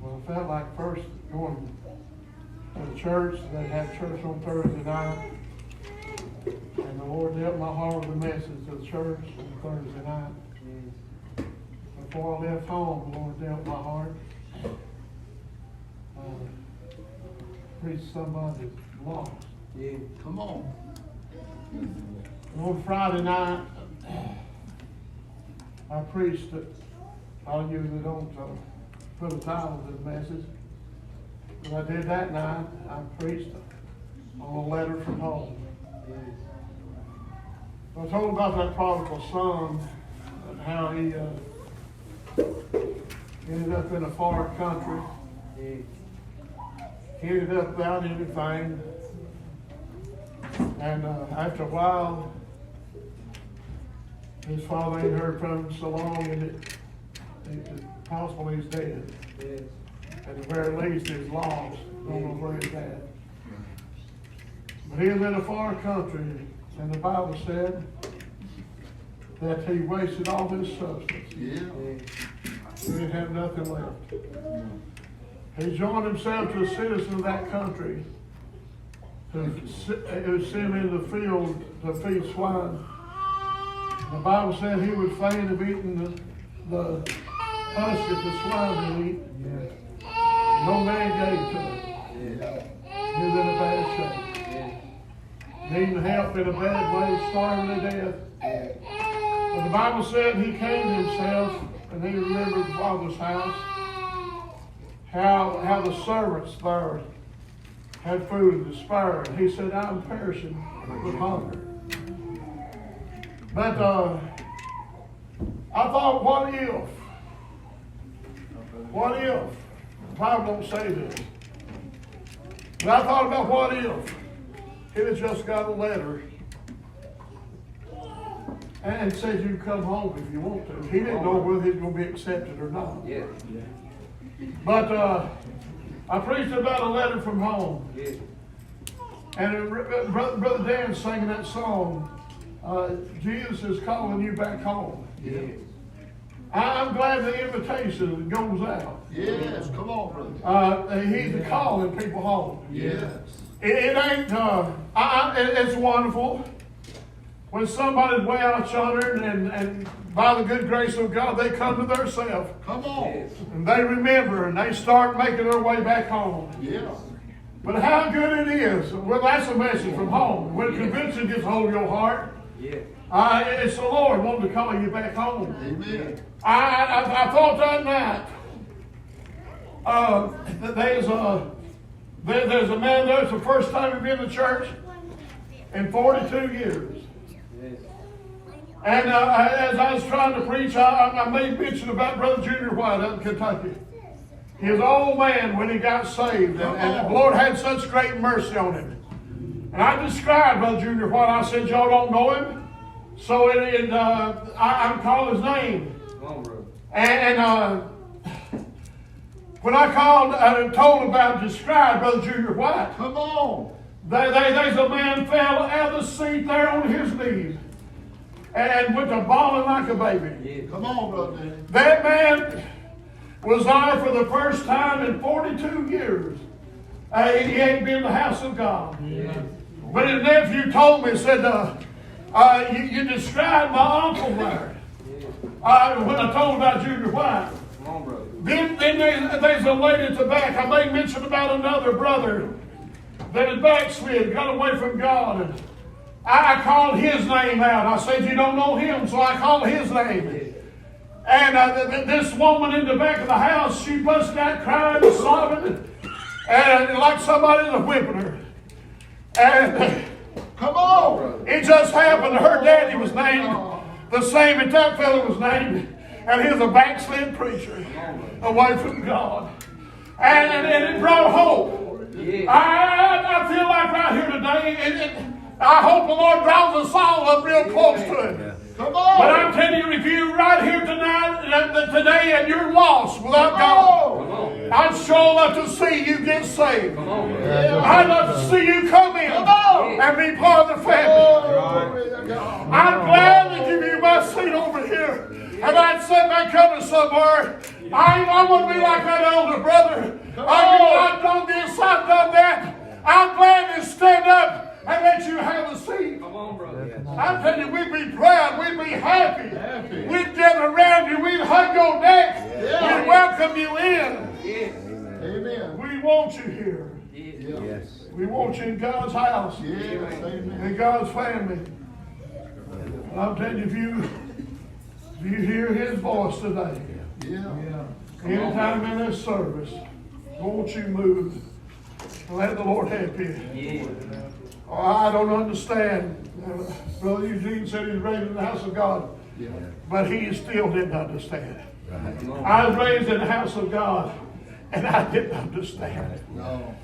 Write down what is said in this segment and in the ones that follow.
Well, I felt like first going to the church. They had church on Thursday night. And the Lord dealt my heart with a message to the church on Thursday night. Before I left home, the Lord dealt my heart. Preach somebody lost. Yeah, come on. And on Friday night, I preached it. I usually don't put a title to the message. But I did that night. I preached on a letter from home. I told about that prodigal son and how he ended up in a foreign country. He ended up without anything. And after a while, his father ain't heard from him so long, and it's possible he's dead. At the very least, he's lost. Don't know where he's at. But he was in a foreign country, and the Bible said that he wasted all his substance. He didn't have nothing left. He joined himself to a citizen of that country who sent him in the field to feed swine. The Bible said he would fain have eaten the husk that the swine would eat. No man gave to him. He was in a bad shape. Needing help in a bad way, starving to death. But the Bible said he came to himself and he remembered his father's house. How the servants there had food to spare. And he said, I'm perishing with hunger. But I thought, what if? What if? The Bible don't say this. But I thought about what if he'd have just got a letter and said you can come home if you want to. He didn't know whether he was going to be accepted or not. Yeah. But I preached about a letter from home. Yeah. And Brother Dan singing that song, Jesus is calling you back home. Yeah. I'm glad the invitation goes out. Yes, come on, brother. He's calling people home. Yes. It ain't, it's wonderful when somebody's way out yonder and by the good grace of God, they come to themselves. Come on. And they remember and they start making their way back home. Yeah. But how good it is. Well, that's a message from home. When conviction gets hold of your heart, it's the Lord wanting to call you back home. Amen. I thought that night, there's a man there, it's the first time he's been in the church in 42 years. And as I was trying to preach, I made mention about Brother Junior White out in Kentucky. He was an old man when he got saved, and the Lord had such great mercy on him. And I described Brother Junior White. I said, y'all don't know him? So I'm calling his name. And when I called and told about, described Brother Junior White, Come on. there's a man fell out of the seat there on his knees and went to bawling like a baby. Yeah. Come on, brother. That man was there for the first time in 42 years. He ain't been in the house of God. Yeah. But his nephew told me, said, you described my uncle there. When I told about Junior White. Come on, brother. Then there's a lady at the back. I made mention about another brother that had backslid, got away from God. And I called his name out. I said, you don't know him, so I called his name. And this woman in the back of the house, she busted out crying and sobbing, and like somebody was whipping her. And Come on, brother. it just happened. Her daddy was named the same as that fellow was named. And he was a backslid preacher away from God. And it brought hope. Yeah. I feel like right here today, I hope the Lord draws us all up real close to Him. Come on. But I'm telling you, if you're right here tonight, today, and you're lost without God, I'd sure love to see you get saved. I'd love to see you come in and be part of the family. I'm glad to give you my seat over here. And I'd sit back coming somewhere. I want to be like that older brother. I've done this, I've done that. I'm glad to stand up and let you have a seat. Come on, brother. I tell you, we'd be proud, we'd be happy. We'd gather around you, we'd hug your neck, we'd welcome you in. Yes. Amen. We want you here. Yes. We want you in God's house, Yes. Amen. in God's family. And I'm telling you, if you hear His voice today, Yeah. anytime in this service, won't you move and let the Lord help you? Yes. Oh, I don't understand. Brother Eugene said he's raised in the house of God, Yeah. but he still didn't understand. Right. I was raised in the house of God, and I didn't understand. No.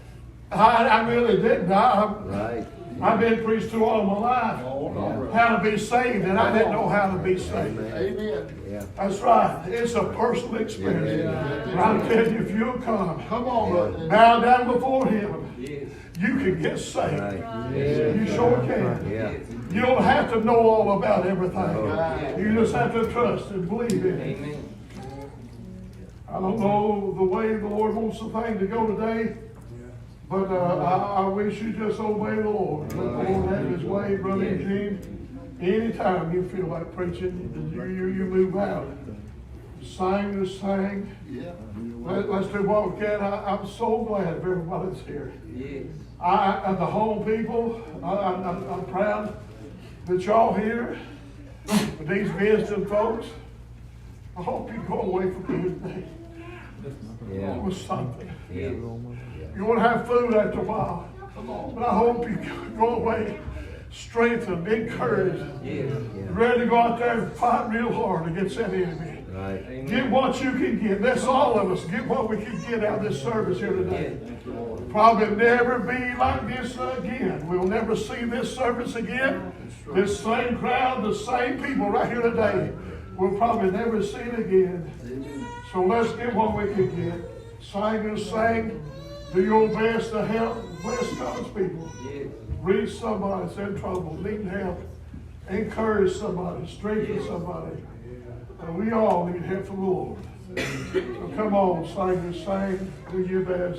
I really didn't. Right. I've been preached to all my life Oh, how to be saved, and I didn't know how to be saved. Amen. Yeah. That's right. It's a personal experience. Yeah. But I'm telling you, if you'll come, Come on, brother. bow down before Him, Yes. you can get saved. Right. You sure can. Yeah. You don't have to know all about everything. Right. You just have to trust and believe in it. Amen. I don't know the way the Lord wants the thing to go today, but I wish you just obey the Lord. Let the Lord have His way, Brother Eugene. Anytime you feel like preaching, you move out. Sing to sing. Yeah. Let's do what we can. I'm so glad everybody's here. Yes. And the home people, I'm proud that y'all here, with these visiting folks. I hope you go away from here today Yeah. with something. Yeah. You want to have food after a while, Come on. but I hope you go away strengthened, encouraged, Yes. ready to go out there and fight real hard against that enemy. Right. Amen. Get what you can get. That's all of us. Get what we can get out of this service here today. Probably never be like this again. We'll never see this service again. This same crowd, the same people right here today. We'll probably never see it again. So let's get what we can get. Sing and sing. Do your best to help bless God's people. Yes. Reach somebody that's in trouble, needing help. Encourage somebody, strengthen somebody. We all need help from the Lord. So come on, sing and sing. Do your best.